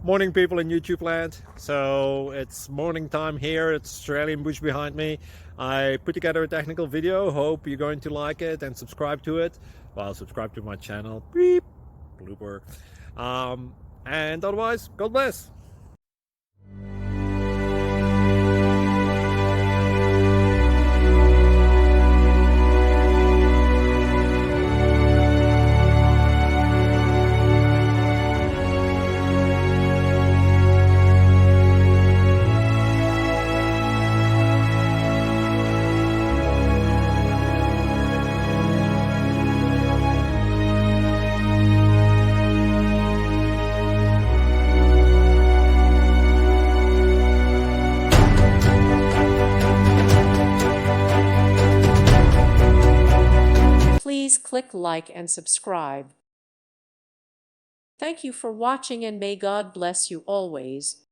Morning, people in YouTube land. So it's morning time here. It's Australian bush behind me. I put together a technical video. Hope you're going to like it and subscribe to it. Well, subscribe to my channel. Beep. Blooper. And otherwise, God bless. Please click like and subscribe. Thank you for watching and may God bless you always.